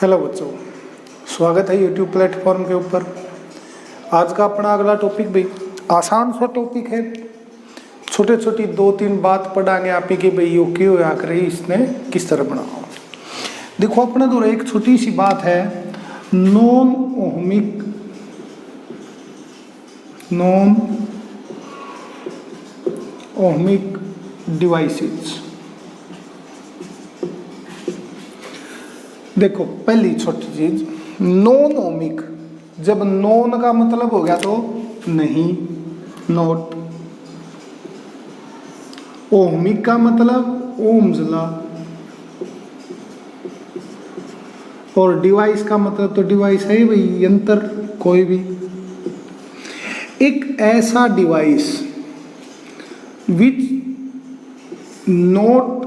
Hello बच्चों, स्वागत है यूट्यूब प्लेटफॉर्म के ऊपर। आज का अपना अगला टॉपिक भी आसान सा टॉपिक है। छोटे छोटी 2-3 बात पढ़ाएंगे आप ही कि भाई यो क्यों आ कर इसने किस तरह बनाओ। देखो अपना दो एक छोटी सी बात है, नॉन ओहमिक डिवाइसेस। देखो पहली छोटी चीज, नॉन ओमिक। जब नॉन का मतलब हो गया तो नहीं, नॉट। ओहमिक का मतलब ओम्स ला, और डिवाइस का मतलब तो डिवाइस है भाई, यंत्र कोई भी। एक ऐसा device which not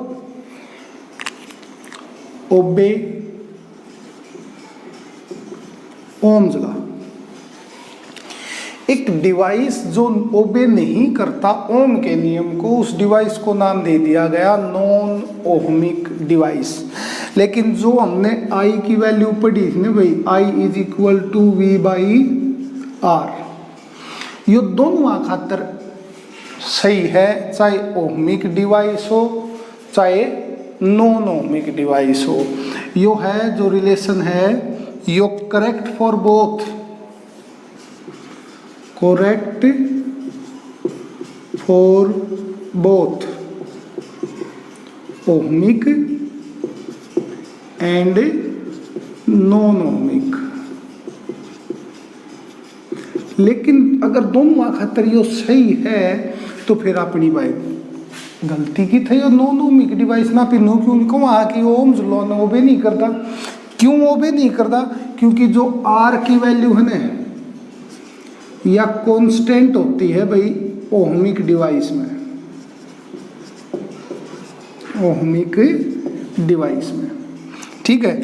obey Ohm's law. एक डिवाइस जो ओबे नहीं करता ओम के नियम को, उस डिवाइस को नाम दे दिया गया नॉन ओहमिक डिवाइस। लेकिन जो हमने आई की वैल्यू पढ़ी थी ना भाई, I = V/R, ये दोनों खातर सही है, चाहे ओहमिक डिवाइस हो चाहे नॉन ओहमिक डिवाइस हो। यो है जो रिलेशन है यो correct for both, correct for both ohmic and non ohmic. लेकिन अगर दोनों खातर यो सही है तो फिर अपनी भाई गलती की थी, नॉन ओहमिक डिवाइस ना पिनो क्यों कहा कि ओम्स लॉ ने ओबे नहीं करता। क्यों ओबे नहीं करता? क्योंकि जो आर की वैल्यू है ना या कांस्टेंट होती है भाई ओहमिक डिवाइस में, ओहमिक डिवाइस में, ठीक है।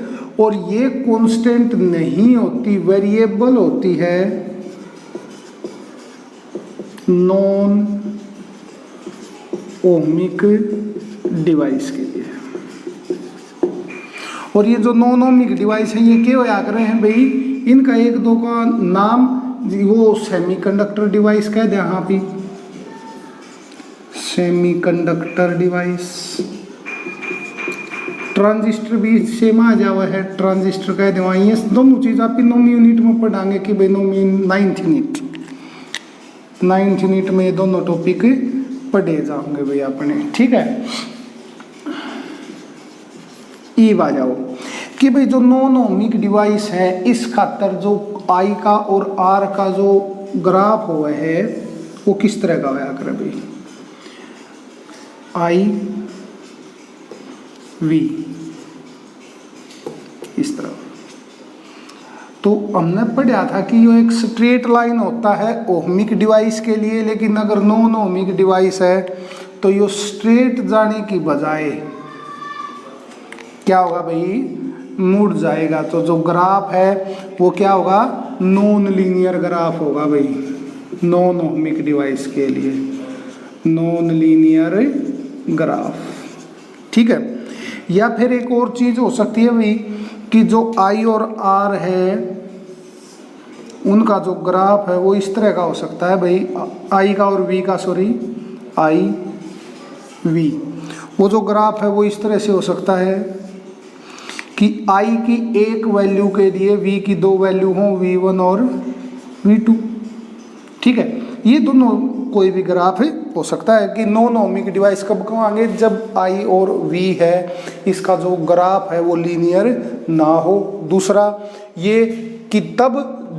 और ये कांस्टेंट नहीं होती, वेरिएबल होती है नॉन ओहमिक डिवाइस के लिए। और ये जो नॉन ओहमिक डिवाइस है ये क्या होया कर रहे हैं भाई, इनका एक दो का नाम वो सेमीकंडक्टर डिवाइस कह दे। यहाँ पे सेमीकंडक्टर डिवाइस, ट्रांजिस्टर भी सेम आ जावा है, ट्रांजिस्टर कह दे। ये दोनों चीज आप 9वीं यूनिट में पढ़ाएंगे कि भाई 9th यूनिट में ये दोनों टॉपिक पढ़े जाओगे भाई अपने, ठीक है। ई आ जाओ कि भाई जो नॉन ओहमिक डिवाइस है इस खातर जो आई का और आर का जो ग्राफ हुआ है वो किस तरह का होया करे भाई, आई वी इस तरह। तो हमने पढ़ा था कि ये एक स्ट्रेट लाइन होता है ओहमिक डिवाइस के लिए, लेकिन अगर नॉन ओहमिक डिवाइस है तो ये स्ट्रेट जाने की बजाय क्या होगा भाई, मुड़ जाएगा। तो जो ग्राफ है वो क्या होगा, नॉन लीनियर ग्राफ होगा भाई, नॉन ओहमिक डिवाइस के लिए नॉन लीनियर ग्राफ, ठीक है। या फिर एक और चीज हो सकती है भाई कि जो आई और आर है उनका जो ग्राफ है वो इस तरह का हो सकता है भाई, आई का और वी का, सॉरी आई वी, वो जो ग्राफ है वो इस तरह से हो सकता है कि आई की एक वैल्यू के लिए वी की दो वैल्यू हो, V1 और V2, ठीक है। ये दोनों कोई भी ग्राफ हो सकता है कि नॉन ओहमिक डिवाइस कब कहेंगे, जब आई और वी है इसका जो ग्राफ है वो लीनियर ना हो। दूसरा ये कि तब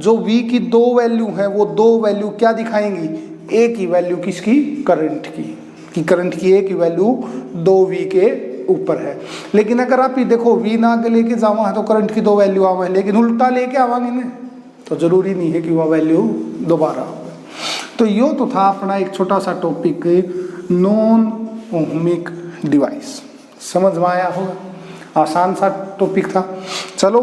जो वी की दो वैल्यू है वो दो वैल्यू क्या दिखाएंगी, एक ही वैल्यू किसकी, करंट की, कि करंट की एक ही वैल्यू 2V के ऊपर है। लेकिन अगर आप ये देखो वी ना के लेके जावा है तो करंट की दो वैल्यू आवा है, लेकिन उल्टा लेके आवांगे ना तो जरूरी नहीं है कि वह वैल्यू दोबारा हो। तो यो तो था अपना एक छोटा सा टॉपिक नॉन ओहमिक डिवाइस, समझ में आया होगा, आसान सा टॉपिक था। चलो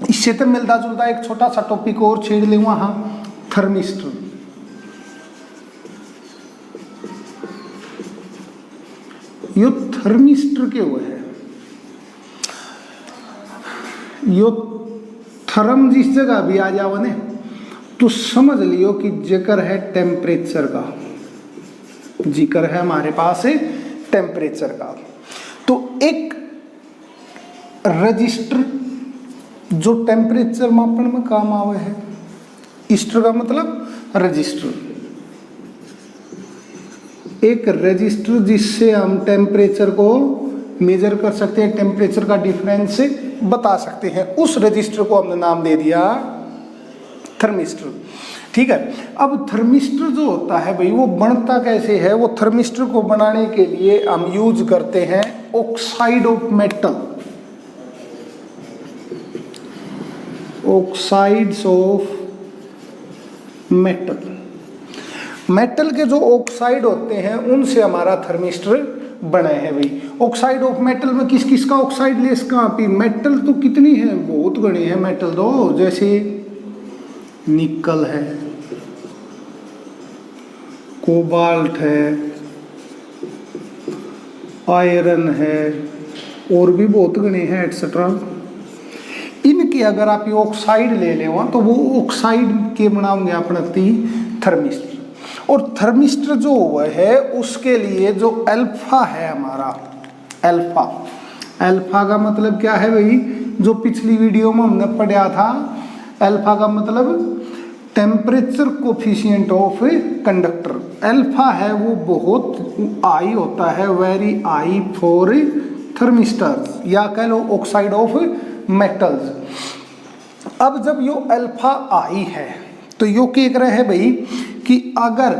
इससे तो मिलता जुलता एक छोटा सा टॉपिक और छेड़ ले, वहाँ थर्मिस्टर। यो थर्मिस्टर के हुए है यो थर्म जिस जगह भी आ जाओ ने तो समझ लियो कि जिक्र है टेम्परेचर का, जिक्र है हमारे पास है टेम्परेचर का। तो एक रजिस्टर जो टेम्परेचर मापन में काम आवे है, रजिस्टर का मतलब रजिस्टर, एक रजिस्टर जिससे हम टेम्परेचर को मेजर कर सकते हैं, टेम्परेचर का डिफरेंस बता सकते हैं, उस रजिस्टर को हमने नाम दे दिया थर्मिस्टर। ठीक है, अब थर्मिस्टर जो होता है भाई वो बनता कैसे है, वो थर्मिस्टर को बनाने के लिए हम यूज करते हैं oxide of metal, oxides of metal. Metal के जो ऑक्साइड होते हैं उनसे हमारा थर्मिस्टर बने हैं भाई। ऑक्साइड ऑफ मेटल में किस किस का ऑक्साइड लेस कहाँ पे, मेटल तो कितनी है, बहुत गणे हैं मेटल तो, जैसे निकल है, कोबाल्ट है, आयरन है, और भी बहुत गणे हैं एटसेट्रा। इनके अगर आप ये ऑक्साइड ले ले तो वो ऑक्साइड के बनाओगे अपना थर्मिस्टर। और थर्मिस्टर जो है उसके लिए जो अल्फा है हमारा, अल्फा, अल्फा का मतलब क्या है भाई, जो पिछली वीडियो में हमने पढ़ा था, अल्फा का मतलब temperature coefficient of conductor. Alpha है वो बहुत आई होता है, वेरी आई फॉर थर्मिस्टर्स, या कह लो ऑक्साइड ऑफ मेटल्स। अब जब यो अल्फा आई है तो यो क्या कर रहा है भाई कि अगर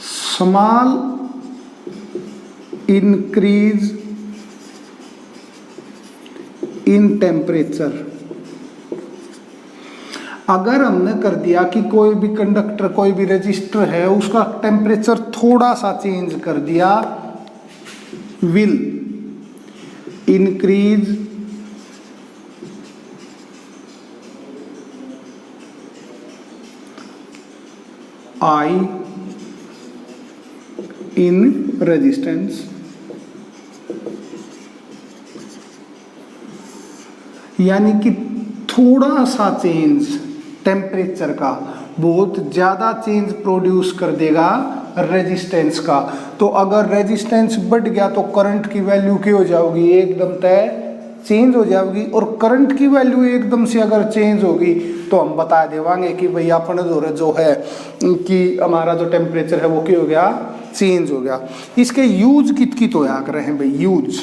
स्मॉल इंक्रीज इन टेम्परेचर, अगर हमने कर दिया कि कोई भी कंडक्टर, कोई भी रजिस्टर है, उसका टेम्परेचर थोड़ा सा चेंज कर दिया, will increase I in resistance, यानी कि थोड़ा सा चेंज टेम्परेचर का बहुत ज़्यादा चेंज प्रोड्यूस कर देगा रेजिस्टेंस का। तो अगर रेजिस्टेंस बढ़ गया तो करंट की वैल्यू क्या हो जाएगी, एकदम तय चेंज हो जाएगी। और करंट की वैल्यू एकदम से अगर चेंज होगी तो हम बता देवांगे कि भाई अपने जो है कि हमारा जो टेम्परेचर है वो क्या हो गया, चेंज हो गया। इसके यूज कित होया कर रहे हैं भाई, यूज,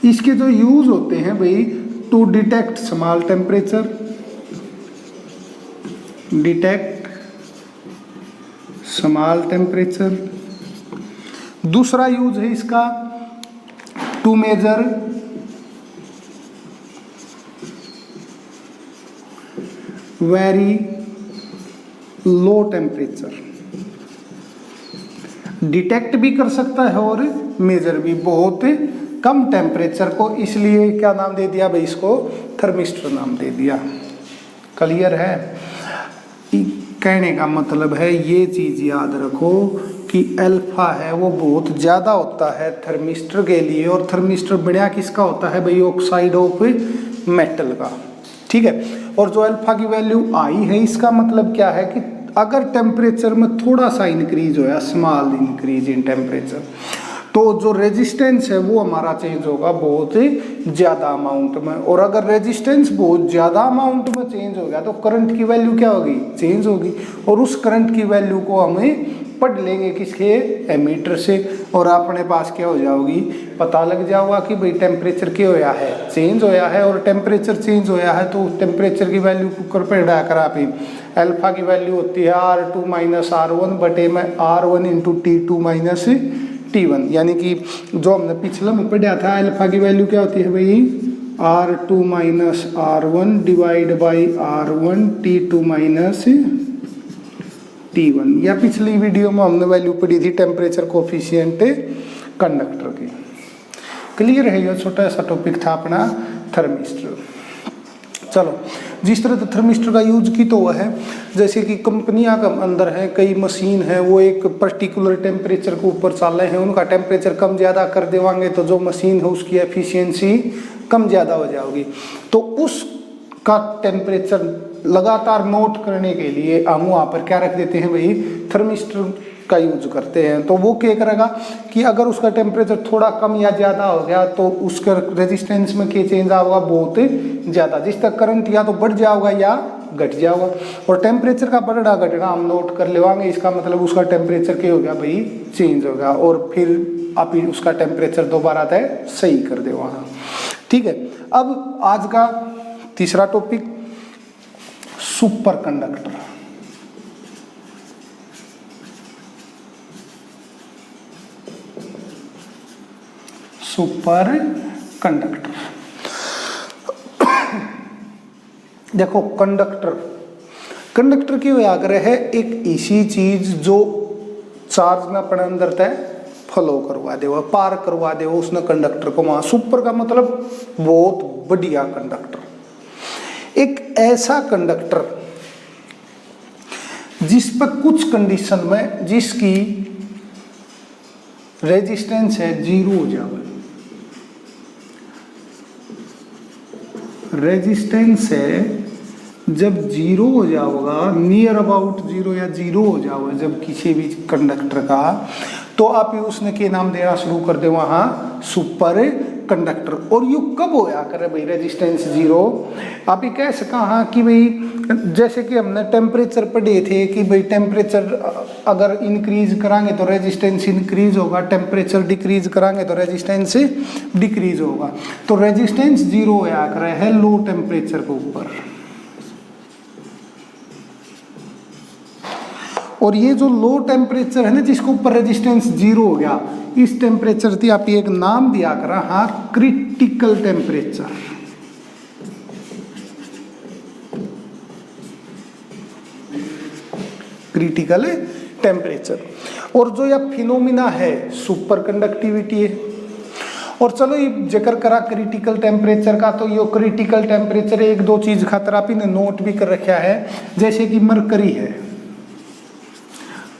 इसके जो यूज होते हैं भाई, to detect small temperature, detect small temperature. दूसरा यूज है इसका to measure very low temperature, detect भी कर सकता है और मेजर भी बहुत कम टेम्परेचर को, इसलिए क्या नाम दे दिया भाई, इसको थर्मिस्टर नाम दे दिया। क्लियर है, कहने का मतलब है ये चीज याद रखो कि अल्फा है वो बहुत ज़्यादा होता है थर्मिस्टर के लिए, और थर्मिस्टर बढ़िया किसका होता है भाई, ऑक्साइड ऑफ मेटल का। ठीक है, और जो अल्फा की वैल्यू आई है इसका मतलब क्या है कि अगर टेम्परेचर में थोड़ा सा इंक्रीज होया, स्मॉल इंक्रीज इन टेम्परेचर, तो जो रेजिस्टेंस है वो हमारा चेंज होगा बहुत ज़्यादा अमाउंट में। और अगर रेजिस्टेंस बहुत ज़्यादा अमाउंट में चेंज हो गया तो करंट की वैल्यू क्या होगी, चेंज होगी। और उस करंट की वैल्यू को हमें पढ़ लेंगे किसके, एमीटर से, और अपने पास क्या हो जाओगी, पता लग जाओगा कि भाई टेम्परेचर क्या होया है, चेंज होया है। और टेम्परेचर चेंज होया है तो टेम्परेचर की वैल्यू कुकर पर बढ़ा कर आप अल्फा की वैल्यू होती है R2 माइनस R1 बटे में R1 into T2 minus T1, यानी कि जो हमने पिछले में पढ़ा था अल्फा की वैल्यू क्या होती है भाई, R2 minus R1 divide by R1 T2 minus T1, या पिछली वीडियो में हमने वैल्यू पढ़ी थी टेम्परेचर कोफिशिएंट कंडक्टर की। क्लियर है, ये छोटा सा टॉपिक था अपना थर्मिस्टर। चलो, जिस तरह से थर्मिस्टर का यूज की तो वह है, जैसे कि कंपनियां के अंदर है, कई मशीन है वो एक पर्टिकुलर टेम्परेचर के ऊपर चल रहे हैं, उनका टेम्परेचर कम ज़्यादा कर देवांगे तो जो मशीन है उसकी एफिशिएंसी कम ज़्यादा हो जाओगी। तो उसका टेम्परेचर लगातार नोट करने के लिए हम वहाँ पर क्या रख देते हैं भाई, थर्मिस्टर का यूज करते हैं। तो वो क्या करेगा कि अगर उसका टेम्परेचर थोड़ा कम या ज़्यादा हो गया तो उसका रेजिस्टेंस में क्या चेंज होगा, बहुत ज़्यादा, जिस तक करंट या तो बढ़ जाएगा या घट जाएगा। और टेम्परेचर का बढ़ना घटना हम नोट कर लेवांगे, इसका मतलब उसका टेम्परेचर क्या हो गया भाई, चेंज होगा, और फिर आप उसका टेम्परेचर दोबारा तय सही कर दे वहाँ। ठीक है, अब आज का तीसरा topic super conductor. Super conductor, देखो कंडक्टर की व्याख्या है एक ऐसी चीज जो चार्ज में अपने अंदर तय फ्लो करवा दे, पार करवा दे उसने कंडक्टर को। वहां सुपर का मतलब बहुत बढ़िया कंडक्टर, एक ऐसा कंडक्टर जिस पर कुछ कंडीशन में जिसकी रेजिस्टेंस है जीरो हो जाए, रेजिस्टेंस है जब जीरो हो जाएगा, नियर अबाउट जीरो या जीरो हो जाओगे जब किसी भी कंडक्टर का, तो आप उसने के नाम देना शुरू कर दे वहाँ सुपर कंडक्टर। और यू कब होया करे भाई रेजिस्टेंस जीरो, आप ये कह सका हाँ कि भाई जैसे कि हमने टेम्परेचर पढ़े थे कि भाई टेम्परेचर अगर इंक्रीज करांगे तो रेजिस्टेंस इंक्रीज होगा, टेम्परेचर डिक्रीज करांगे तो रेजिस्टेंस डिक्रीज होगा। तो रेजिस्टेंस जीरो होया करे है लो टेम्परेचर के ऊपर, और ये जो लो टेम्परेचर है ना जिसके ऊपर रेजिस्टेंस जीरो हो गया, इस टेम्परेचर थी आप एक नाम दिया करा, हाँ क्रिटिकल टेम्परेचर। Critical temperature. और जो यह फिनोमिना है सुपर कंडक्टिविटी है। और चलो ये जिक्र करा क्रिटिकल टेम्परेचर का, तो ये क्रिटिकल टेम्परेचर एक दो चीज खातर आप ने नोट भी कर रखा है, जैसे कि मरकरी है,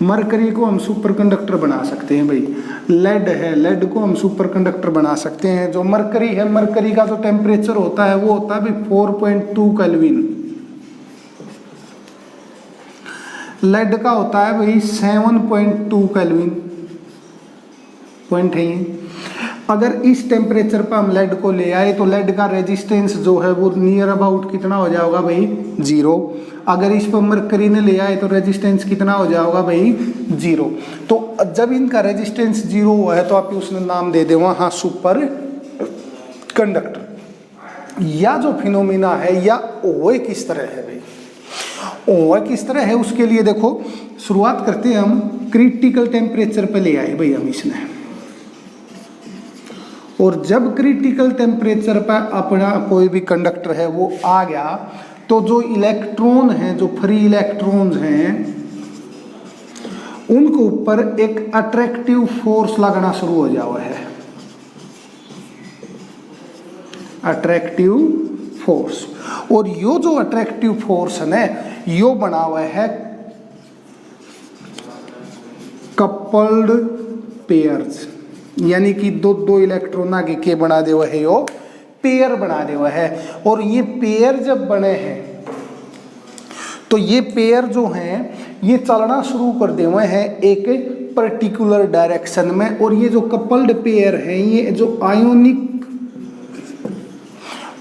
मरकरी को हम सुपर कंडक्टर बना सकते हैं भाई। लेड है, लेड को हम सुपर कंडक्टर बना सकते हैं। जो मरकरी है, मरकरी का जो टेम्परेचर होता है वो होता है भाई 4.2 केल्विन। लेड का होता है भाई 7.2 केल्विन। पॉइंट है ये। अगर इस टेम्परेचर पर हम लेड को ले आए तो लेड का रेजिस्टेंस जो है वो नियर अबाउट कितना हो जाएगा भाई, जीरो। अगर इस पर मरकरी ने ले आए तो रेजिस्टेंस कितना हो जाएगा भाई, जीरो। तो जब इनका रेजिस्टेंस जीरो हुआ है तो आप उसने नाम दे दे वहाँ सुपर कंडक्टर। या जो फिनोमिना है या ओए किस तरह है भाई, ओए किस तरह है उसके लिए देखो शुरुआत करते हैं हम क्रिटिकल टेम्परेचर पे ले आए भाई हम इसने। और जब क्रिटिकल टेम्परेचर पर अपना कोई भी कंडक्टर है वो आ गया तो जो इलेक्ट्रॉन हैं, जो फ्री इलेक्ट्रॉन्स हैं, उनके ऊपर एक अट्रैक्टिव फोर्स लगना शुरू हो जावा है। Attractive force. और यो जो अट्रैक्टिव फोर्स है ना, यो बना हुआ है कपल्ड पेयर्स, यानी कि दो दो इलेक्ट्रॉन आगे के बना दे हुआ है, यो पेयर बना दे हुआ है। और ये पेयर जब बने हैं तो ये पेयर जो हैं ये चलना शुरू कर दे हुए हैं एक पर्टिकुलर डायरेक्शन में। और ये जो कपल्ड पेयर हैं, ये जो आयोनिक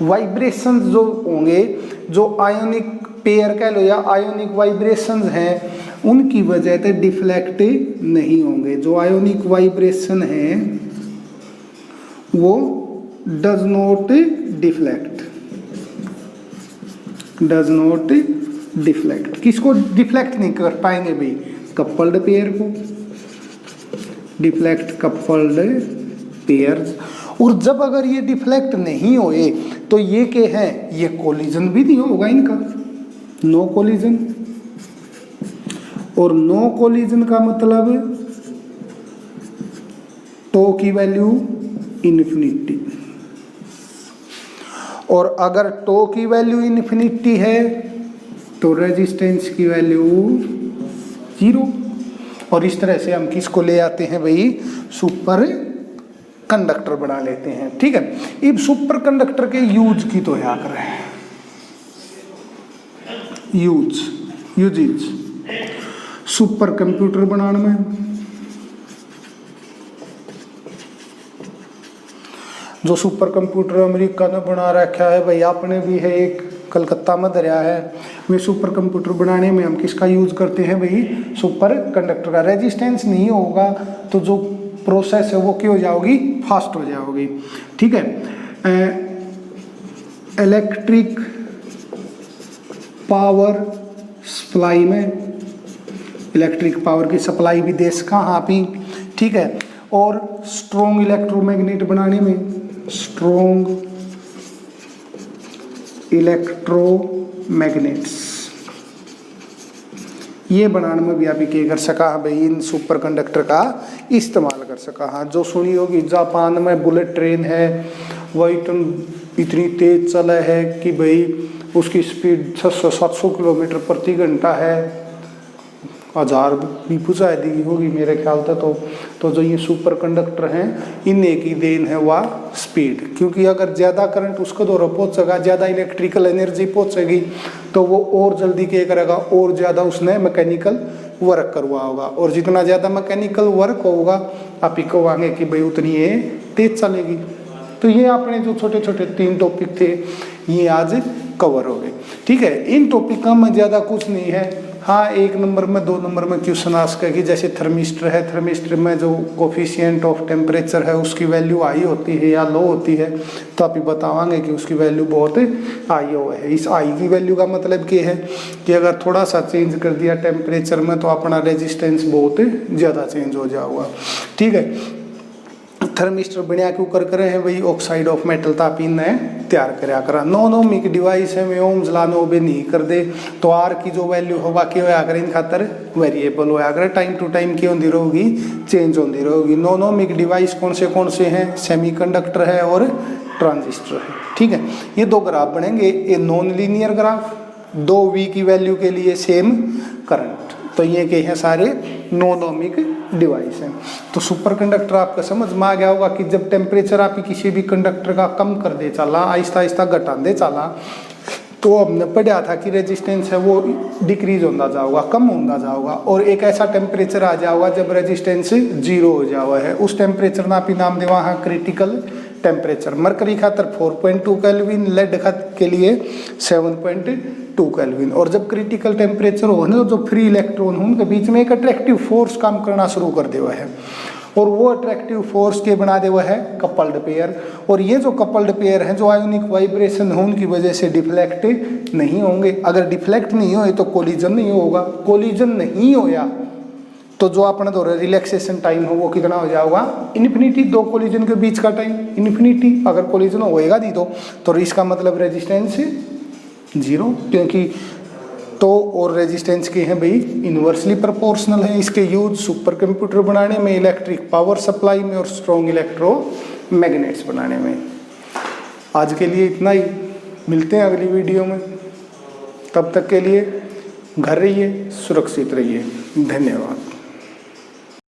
वाइब्रेशंस जो होंगे, जो आयोनिक पेयर कह लो या आयोनिक वाइब्रेशंस हैं, उनकी वजह से डिफ्लेक्ट नहीं होंगे। जो आयोनिक वाइब्रेशन है वो does not deflect, does not deflect. किसको डिफ्लेक्ट नहीं कर पाएंगे भाई, कपल्ड पेयर को डिफ्लेक्ट, कपल्ड पेयर्स। और जब अगर ये डिफ्लेक्ट नहीं होए तो ये क्या है, ये कोलिजन भी नहीं होगा इनका, नो कोलिजन। और नो कोलिजन का मतलब टो की वैल्यू इन्फिनिटी। और अगर टो की वैल्यू इन्फिनिटी है तो रेजिस्टेंस की वैल्यू जीरो। और इस तरह से हम किसको ले आते हैं भाई, सुपर कंडक्टर बना लेते हैं। ठीक है, अब सुपर कंडक्टर के यूज की तो क्या करें, यूजेज सुपर कंप्यूटर बनाने में, जो सुपर कंप्यूटर अमेरिका ने बना रखा है भाई, आपने भी है एक कलकत्ता में दरिया है, वे सुपर कंप्यूटर बनाने में हम किसका यूज करते हैं भाई, सुपर कंडक्टर का। रेजिस्टेंस नहीं होगा तो जो प्रोसेस है वो क्या हो जाओगी, फास्ट हो जाओगी। ठीक है, इलेक्ट्रिक पावर सप्लाई में, इलेक्ट्रिक पावर की सप्लाई भी देश कहाँ भी। ठीक है, और स्ट्रॉन्ग इलेक्ट्रोमैग्नेट बनाने में, स्ट्रॉन्ग इलेक्ट्रोमैग्नेट्स ये बनाने में भी अभी क्या कर सका है भाई, इन सुपर कंडक्टर का इस्तेमाल कर सका है। जो सुनी होगी जापान में बुलेट ट्रेन है, वही तो इतनी तेज चला है कि भाई उसकी स्पीड 600-700 किलोमीटर प्रति घंटा है, 1000 भी पहुँचा दी होगी मेरे ख्याल से। तो जो ये सुपर कंडक्टर हैं इन्हें की देन है वह स्पीड, क्योंकि अगर ज़्यादा करंट उसके द्वारा पहुँचेगा, ज़्यादा इलेक्ट्रिकल एनर्जी पहुँचेगी तो वो और जल्दी क्या करेगा, और ज़्यादा उसने मैकेनिकल वर्क करवा होगा, और जितना ज़्यादा मैकेनिकल वर्क होगा आप ही कहोगे कि भाई उतनी ये तेज चलेगी। तो ये आपने जो छोटे छोटे 3 टॉपिक थे ये आज कवर हो गए। ठीक है, इन टॉपिक का में ज़्यादा कुछ नहीं है। हाँ, 1 नंबर में 2 नंबर में क्वेश्चन आस्क है कि जैसे थर्मिस्टर है, थर्मिस्टर में जो कोफिशिएंट ऑफ टेम्परेचर है उसकी वैल्यू हाई होती है या लो होती है, तो आप ही बतावांगे कि उसकी वैल्यू बहुत हाई हो है। इस हाई की वैल्यू का मतलब ये है कि अगर थोड़ा सा चेंज कर दिया टेम्परेचर में तो अपना रेजिस्टेंस बहुत ज़्यादा चेंज हो जाएगा। ठीक है, थर्मिस्टर बढ़िया क्यों कर हैं भाई, ऑक्साइड ऑफ मेटल तापी ने तैयार कराया करा। नॉनोमिक डिवाइस है, वे ओम जलानो बे नहीं कर दे तो आर की जो वैल्यू होगा कि होया करे इन खातर वेरिएबल होया करे, टाइम टू टाइम की होती रहेगी, चेंज होती रहेगी। नॉनोमिक डिवाइस कौन से हैं, सेमीकंडक्टर है और ट्रांजिस्टर है। ठीक है, ये 2 ग्राफ बनेंगे, ये नॉन लीनियर ग्राफ, 2 V की वैल्यू के लिए सेम करंट, तो ये क्या है सारे नॉनोमिक डिवाइस हैं। तो सुपर कंडक्टर आपका समझ में आ गया होगा कि जब टेम्परेचर आप किसी भी कंडक्टर का कम कर दे चला, आहिस्ता आहिस्ता घटा दे चला, तो हमने पढ़ा था कि रेजिस्टेंस है वो डिक्रीज होता जाएगा, कम होता जाएगा, और एक ऐसा टेम्परेचर आ जाएगा जब रेजिस्टेंस 0 हो जावा है। उस टेम्परेचर ना भी नाम देवा है क्रिटिकल टेम्परेचर। मरकरी खातर 4.2 केल्विन, लेड के लिए 7.2 केल्विन। और जब क्रिटिकल टेम्परेचर हो ना, जो फ्री इलेक्ट्रॉन हो उनके बीच में एक अट्रैक्टिव फोर्स काम करना शुरू कर देवा है, और वो अट्रैक्टिव फोर्स के बना देवा है कपल्ड पेयर। और ये जो कपल्ड पेयर हैं, जो आयोनिक वाइब्रेशन हो उनकी वजह से डिफ्लेक्ट नहीं होंगे। अगर डिफ्लेक्ट नहीं हो तो कोलिजन नहीं होगा, कोलिजन नहीं होया तो जो अपना दो रिलैक्सेशन टाइम हो वो कितना हो जाएगा, इन्फिनिटी। 2 कोलिजन के बीच का टाइम इन्फिनिटी। अगर कोलिजन होएगा नहीं तो इसका मतलब रेजिस्टेंस 0, क्योंकि तो और रेजिस्टेंस के हैं भाई इन्वर्सली प्रोपोर्शनल है। इसके यूज सुपर कंप्यूटर बनाने में, इलेक्ट्रिक पावर सप्लाई में और स्ट्रॉन्ग इलेक्ट्रो मैग्नेट्स बनाने में। आज के लिए इतना ही, मिलते हैं अगली वीडियो में। तब तक के लिए घर रहिए, सुरक्षित रहिए, धन्यवाद।